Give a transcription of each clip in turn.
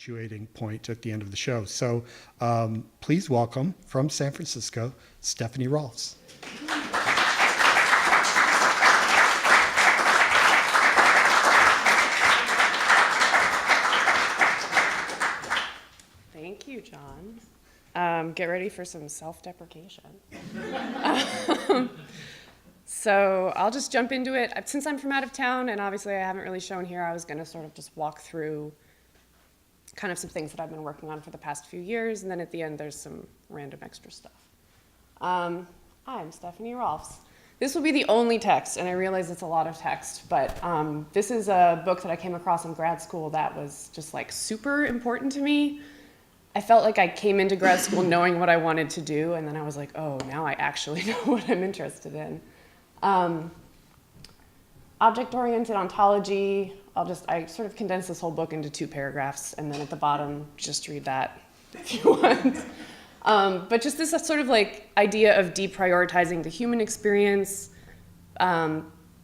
punctuating point at the end of the show. So please welcome from San Francisco, Stephanie Rohlfs. Thank you, John. Get ready for some self-deprecation. So I'll just jump into it. Since I'm from out of town, and obviously I haven't really shown here, I was going to sort of just walk through kind of some things that I've been working on for the past few years, and then at the end there's some random extra stuff. I'm Stephanie Rohlfs. This will be the only text, and I realize it's a lot of text, but this is a book that I came across in grad school that was just like super important to me. I felt like I came into grad school knowing what I wanted to do, and then I was like, oh, now I actually know what I'm interested in. Object-oriented ontology, I sort of condensed this whole book into 2 paragraphs, and then at the bottom, just read that if you want. But just this sort of like idea of deprioritizing the human experience,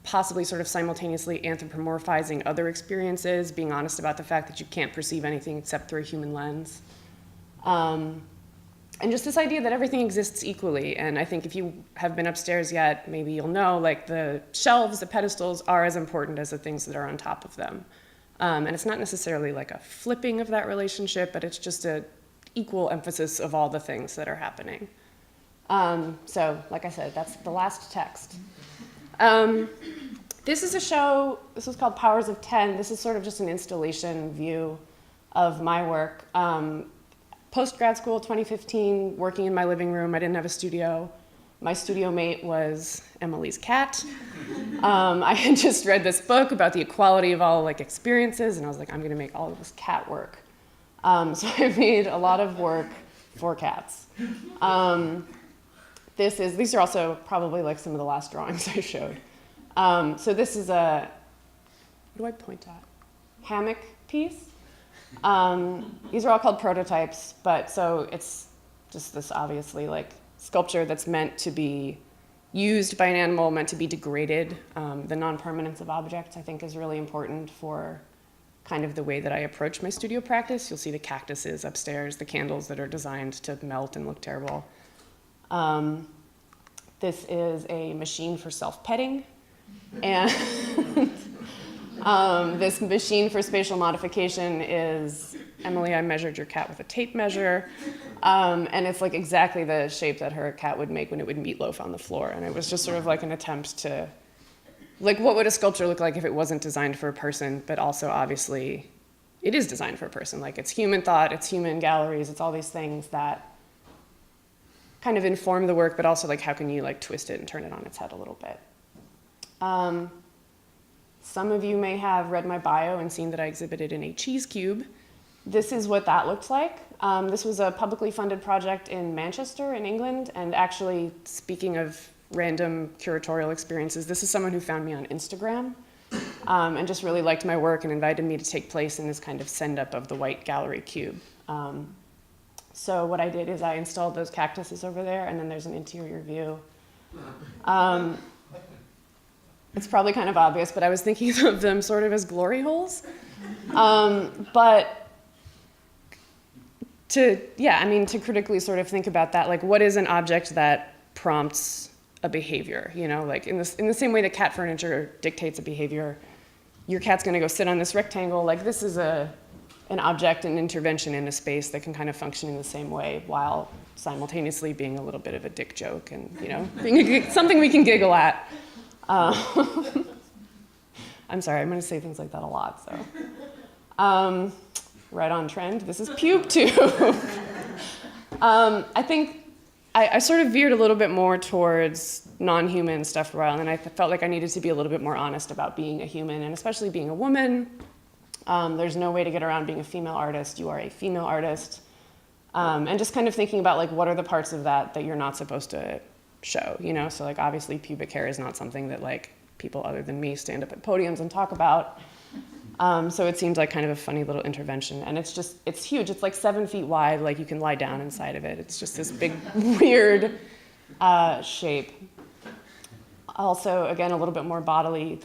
possibly sort of simultaneously anthropomorphizing other experiences, being honest about the fact that you can't perceive anything except through a human lens. And just this idea that everything exists equally. And I think if you have been upstairs yet, maybe you'll know, like the shelves, the pedestals are as important as the things that are on top of them. And it's not necessarily like a flipping of that relationship, but it's just an equal emphasis of all the things that are happening. So like I said, that's the last text. This is a show, this is called Powers of 10. This is sort of just an installation view of my work. Post-grad school, 2015, working in my living room. I didn't have a studio. My studio mate was Emily's cat. I had just read this book about the equality of all like experiences, and I was like, I'm gonna make all of this cat work. So I made a lot of work for cats. These are also probably like some of the last drawings I showed. So this is what do I point at? Hammock piece. These are all called prototypes, but so it's just this obviously like sculpture that's meant to be used by an animal, meant to be degraded. The non-permanence of objects I think is really important for kind of the way that I approach my studio practice. You'll see the cactuses upstairs, the candles that are designed to melt and look terrible. This is a machine for self-petting, and this machine for spatial modification is, Emily, I measured your cat with a tape measure, and it's like exactly the shape that her cat would make when it would meatloaf on the floor. And it was just sort of like an attempt to, like, what would a sculpture look like if it wasn't designed for a person, but also obviously it is designed for a person. Like, it's human thought, it's human galleries, it's all these things that kind of inform the work, but also like how can you like twist it and turn it on its head a little bit. Some of you may have read my bio and seen that I exhibited in a cheese cube. This is what that looked like. This was a publicly funded project in Manchester in England, and actually, speaking of random curatorial experiences, this is someone who found me on Instagram and just really liked my work and invited me to take place in this kind of send-up of the white gallery cube. So what I did is I installed those cactuses over there, and then there's an interior view. It's probably kind of obvious, but I was thinking of them sort of as glory holes. But to critically sort of think about that, like what is an object that prompts a behavior? You know, like in the same way that cat furniture dictates a behavior, your cat's gonna go sit on this rectangle. Like this is an object, an intervention in a space that can kind of function in the same way while simultaneously being a little bit of a dick joke and, you know, being something we can giggle at. I'm sorry, I'm going to say things like that a lot. So, right on trend. This is pube tube. I think I sort of veered a little bit more towards non-human stuff for a while, and I felt like I needed to be a little bit more honest about being a human, and especially being a woman. There's no way to get around being a female artist. You are a female artist, and just kind of thinking about like what are the parts of that you're not supposed to show, you know? So like obviously pubic hair is not something that like people other than me stand up at podiums and talk about. So it seemed like kind of a funny little intervention, and it's huge. It's like 7 feet wide, like you can lie down inside of it. It's just this big, weird shape. Also, again, a little bit more bodily.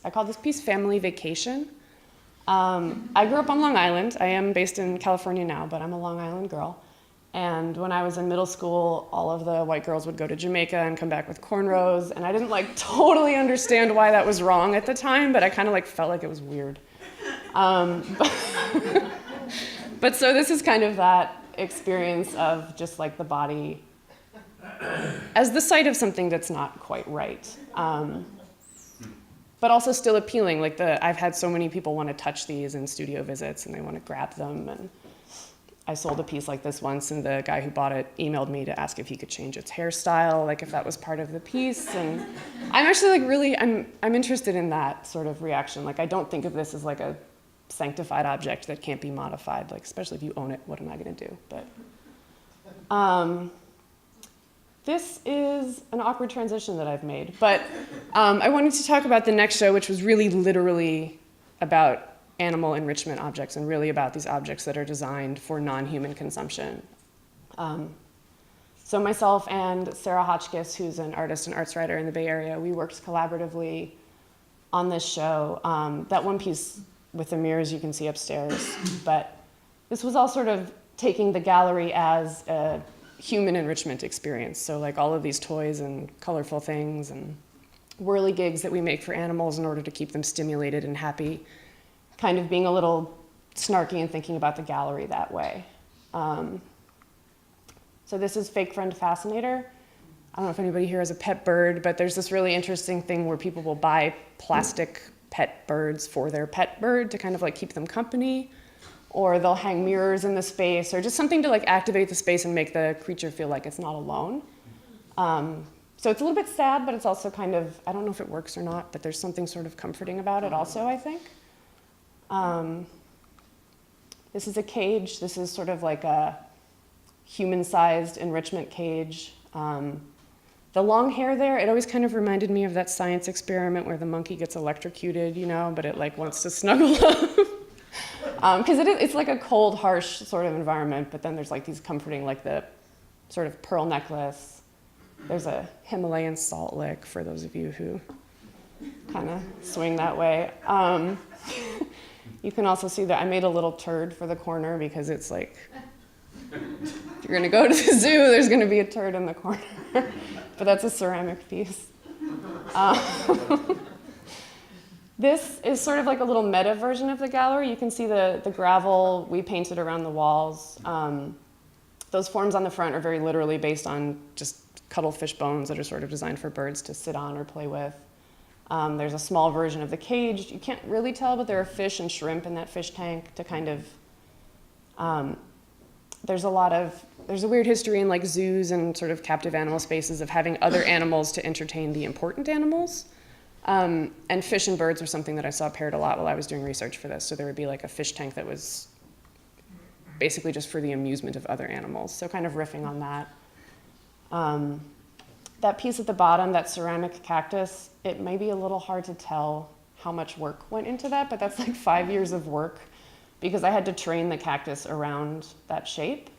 I call this piece Family Vacation. I grew up on Long Island. I am based in California now, but I'm a Long Island girl. And when I was in middle school, all of the white girls would go to Jamaica and come back with cornrows. And I didn't like totally understand why that was wrong at the time, but I kind of like felt like it was weird. But so this is kind of that experience of just like the body as the site of something that's not quite right. But also still appealing. Like I've had so many people want to touch these in studio visits and they want to grab them. And I sold a piece like this once and the guy who bought it emailed me to ask if he could change its hairstyle, like if that was part of the piece. And I'm actually like really, I'm interested in that sort of reaction. Like I don't think of this as like a sanctified object that can't be modified, like especially if you own it, what am I gonna do? But this is an awkward transition that I've made, but I wanted to talk about the next show, which was really literally about animal enrichment objects and really about these objects that are designed for non-human consumption. So myself and Sarah Hotchkiss, who's an artist and arts writer in the Bay Area, we worked collaboratively on this show. That one piece with the mirrors you can see upstairs, but this was all sort of taking the gallery as a human enrichment experience. So like all of these toys and colorful things and whirligigs that we make for animals in order to keep them stimulated and happy, kind of being a little snarky and thinking about the gallery that way. So this is Fake Friend Fascinator. I don't know if anybody here has a pet bird, but there's this really interesting thing where people will buy plastic pet birds for their pet bird to kind of like keep them company, or they'll hang mirrors in the space, or just something to like activate the space and make the creature feel like it's not alone. So it's a little bit sad, but it's also kind of, I don't know if it works or not, but there's something sort of comforting about it also, I think. This is a cage. This is sort of like a human-sized enrichment cage. The long hair there, it always kind of reminded me of that science experiment where the monkey gets electrocuted, you know, but it like wants to snuggle up. Because it's like a cold, harsh sort of environment, but then there's like these comforting, like the sort of pearl necklace. There's a Himalayan salt lick for those of you who kind of swing that way. You can also see that I made a little turd for the corner because it's like, if you're gonna go to the zoo, there's gonna be a turd in the corner. But that's a ceramic piece. This is sort of like a little meta version of the gallery. You can see the gravel we painted around the walls. Those forms on the front are very literally based on just cuttlefish bones that are sort of designed for birds to sit on or play with. There's a small version of the cage. You can't really tell, but there are fish and shrimp in that fish tank to kind of, there's a weird history in like zoos and sort of captive animal spaces of having other animals to entertain the important animals. And fish and birds were something that I saw paired a lot while I was doing research for this. So there would be like a fish tank that was basically just for the amusement of other animals. So kind of riffing on that. That piece at the bottom, that ceramic cactus, it may be a little hard to tell how much work went into that, but that's like 5 years of work because I had to train the cactus around that shape.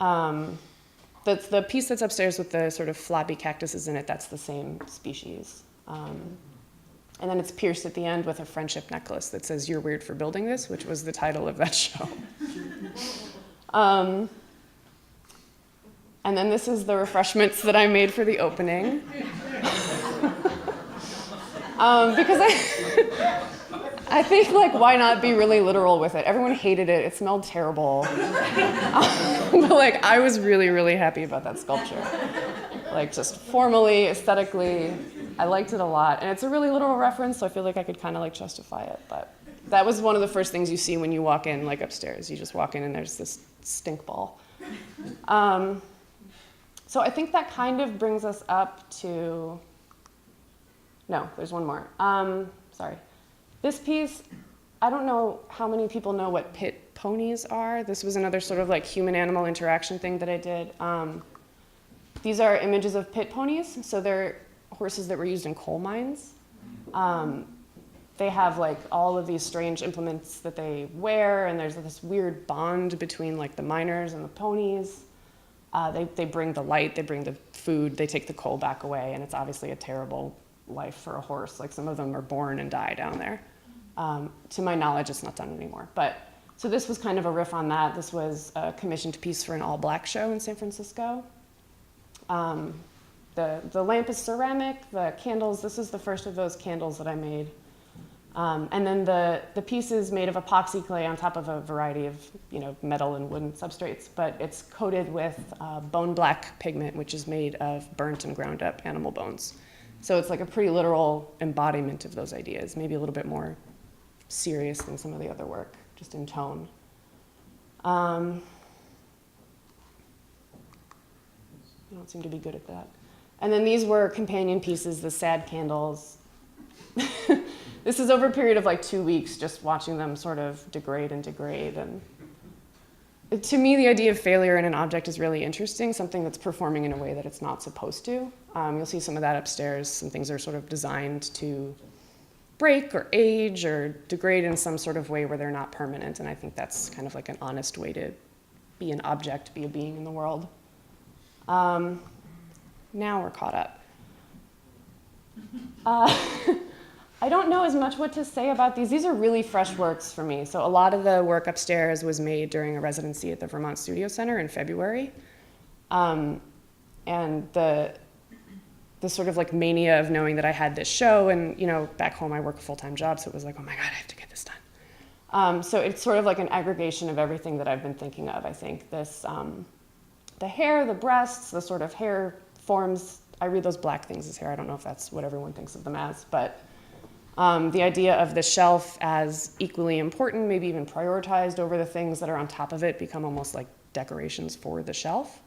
That's the piece that's upstairs with the sort of floppy cactuses in it, that's the same species. And then it's pierced at the end with a friendship necklace that says, "You're weird for building this," which was the title of that show. And then this is the refreshments that I made for the opening. Because I think, like, why not be really literal with it? Everyone hated it. It smelled terrible. But, like, I was really, really happy about that sculpture. Like, just formally, aesthetically, I liked it a lot. And it's a really literal reference, so I feel like I could kind of, like, justify it. But that was one of the first things you see when you walk in, like, upstairs. You just walk in and there's this stink ball. So I think that kind of brings us up to, no, there's one more. Sorry. This piece, I don't know how many people know what pit ponies are. This was another sort of like human-animal interaction thing that I did. These are images of pit ponies. So they're horses that were used in coal mines. They have like all of these strange implements that they wear, and there's this weird bond between like the miners and the ponies. They bring the light, they bring the food, they take the coal back away, and it's obviously a terrible life for a horse. Like some of them are born and die down there. To my knowledge, it's not done anymore. But so this was kind of a riff on that. This was a commissioned piece for an all-black show in San Francisco. The lamp is ceramic, the candles, this is the first of those candles that I made. And then the piece is made of epoxy clay on top of a variety of metal and wooden substrates, but it's coated with bone black pigment, which is made of burnt and ground up animal bones. So it's like a pretty literal embodiment of those ideas, maybe a little bit more serious than some of the other work, just in tone. I don't seem to be good at that. And then these were companion pieces, the sad candles. This is over a period of like 2 weeks, just watching them sort of degrade and degrade. And to me, the idea of failure in an object is really interesting, something that's performing in a way that it's not supposed to. You'll see some of that upstairs. Some things are sort of designed to break or age or degrade in some sort of way where they're not permanent. And I think that's kind of like an honest way to be an object, be a being in the world. Now we're caught up. I don't know as much what to say about these. These are really fresh works for me. So a lot of the work upstairs was made during a residency at the Vermont Studio Center in February. And the sort of like mania of knowing that I had this show, and back home I work a full-time job, so it was like, oh my God, I have to get this done. So it's sort of like an aggregation of everything that I've been thinking of. I think this, the hair, the breasts, the sort of hair forms. I read those black things as hair. I don't know if that's what everyone thinks of them as, but the idea of the shelf as equally important, maybe even prioritized over the things that are on top of it, become almost like decorations for the shelf.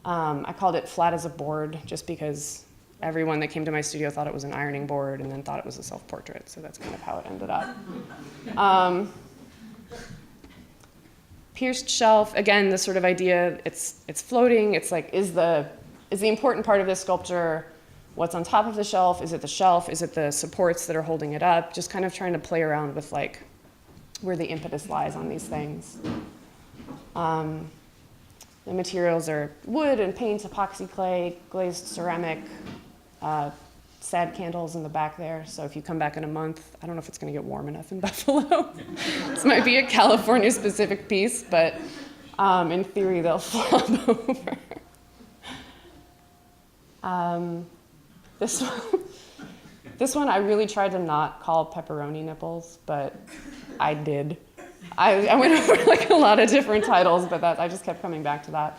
I called it flat as a board just because everyone that came to my studio thought it was an ironing board and then thought it was a self-portrait, so that's kind of how it ended up. Pierced shelf, again, this sort of idea, it's floating. It's like, is the important part of this sculpture what's on top of the shelf? Is it the shelf? Is it the supports that are holding it up? Just kind of trying to play around with like where the impetus lies on these things. The materials are wood and paint, epoxy clay, glazed ceramic, sad candles in the back there. So if you come back in a month, I don't know if it's going to get warm enough in Buffalo. This might be a California-specific piece, but in theory, they'll flop over. This one I really tried to not call pepperoni nipples, but I did. I went over like a lot of different titles, but I just kept coming back to that.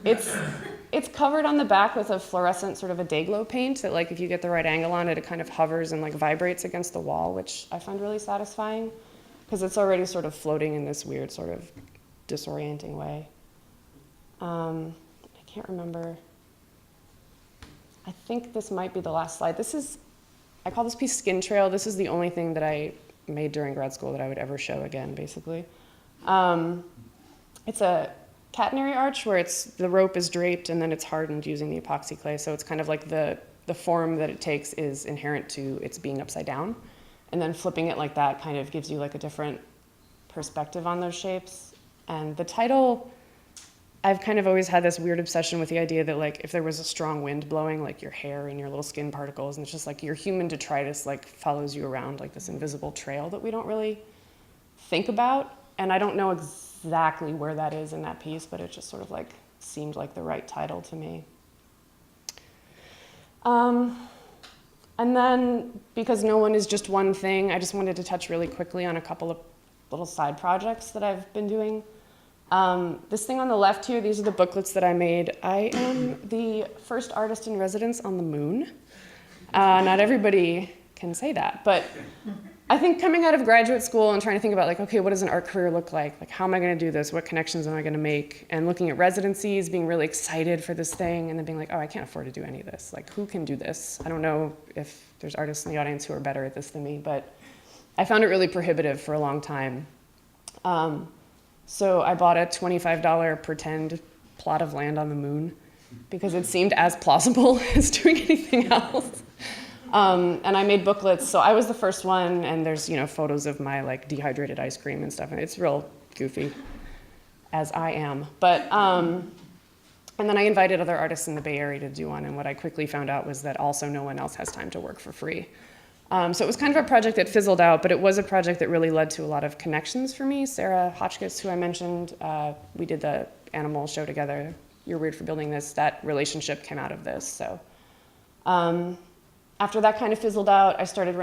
It's covered on the back with a fluorescent sort of a day-glow paint that, like, if you get the right angle on it, it kind of hovers and like vibrates against the wall, which I find really satisfying because it's already sort of floating in this weird sort of disorienting way. I can't remember. I think this might be the last slide. I call this piece Skin Trail. This is the only thing that I made during grad school that I would ever show again, basically. It's a catenary arch where the rope is draped and then it's hardened using the epoxy clay. So it's kind of like the form that it takes is inherent to its being upside down. And then flipping it like that kind of gives you like a different perspective on those shapes. And the title, I've kind of always had this weird obsession with the idea that like if there was a strong wind blowing like your hair and your little skin particles, and it's just like your human detritus like follows you around like this invisible trail that we don't really think about. And I don't know exactly where that is in that piece, but it just sort of like seemed like the right title to me. And then because no one is just one thing, I just wanted to touch really quickly on a couple of little side projects that I've been doing. This thing on the left here, these are the booklets that I made. I am the first artist in residence on the moon. Not everybody can say that, but I think coming out of graduate school and trying to think about like, okay, what does an art career look like? Like, how am I going to do this? What connections am I going to make? And looking at residencies, being really excited for this thing, and then being like, oh, I can't afford to do any of this. Like, who can do this? I don't know if there's artists in the audience who are better at this than me, but I found it really prohibitive for a long time. So I bought a $25 pretend plot of land on the moon because it seemed as plausible as doing anything else. And I made booklets. So I was the first one, and there's photos of my like dehydrated ice cream and stuff, and it's real goofy, as I am. But and then I invited other artists in the Bay Area to do one, and what I quickly found out was that also no one else has time to work for free. So it was kind of a project that fizzled out, but it was a project that really led to a lot of connections for me. Sarah Hotchkiss, who I mentioned, we did the animal show together. You're Weird for Building This. That relationship came out of this. So after that kind of fizzled out, I started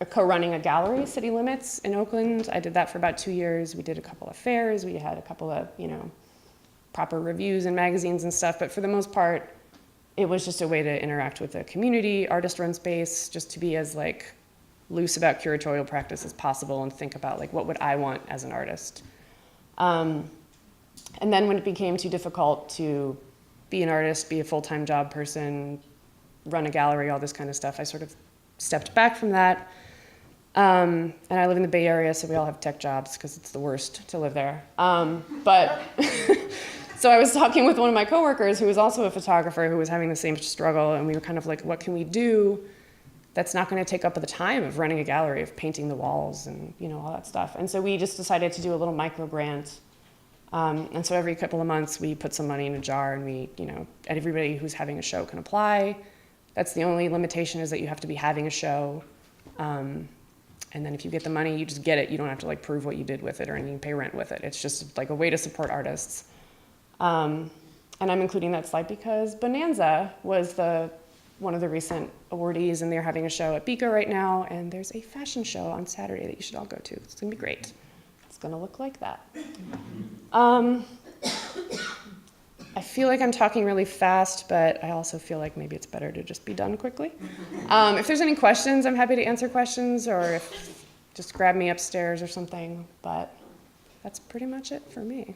co-running a gallery, City Limits, in Oakland. I did that for about 2 years. We did a couple of fairs. We had a couple of, proper reviews in magazines and stuff. But for the most part, it was just a way to interact with the community, artist-run space, just to be as loose about curatorial practice as possible and think about what would I want as an artist. And then when it became too difficult to be an artist, be a full-time job person, run a gallery, all this kind of stuff, I sort of stepped back from that. And I live in the Bay Area, so we all have tech jobs because it's the worst to live there. But so I was talking with one of my coworkers who was also a photographer who was having the same struggle, and we were kind of like, what can we do that's not going to take up the time of running a gallery, of painting the walls and all that stuff. And so we just decided to do a little micro grant. And so every couple of months we put some money in a jar, and we, everybody who's having a show can apply. That's the only limitation, is that you have to be having a show. And then if you get the money, you just get it. You don't have to prove what you did with it or anything, pay rent with it. It's just a way to support artists. And I'm including that slide because Bonanza was one of the recent awardees, and they're having a show at Beaker right now, and there's a fashion show on Saturday that you should all go to. It's gonna be great. It's gonna look like that. I feel like I'm talking really fast, but I also feel like maybe it's better to just be done quickly. If there's any questions, I'm happy to answer questions, or just grab me upstairs or something, but that's pretty much it for me.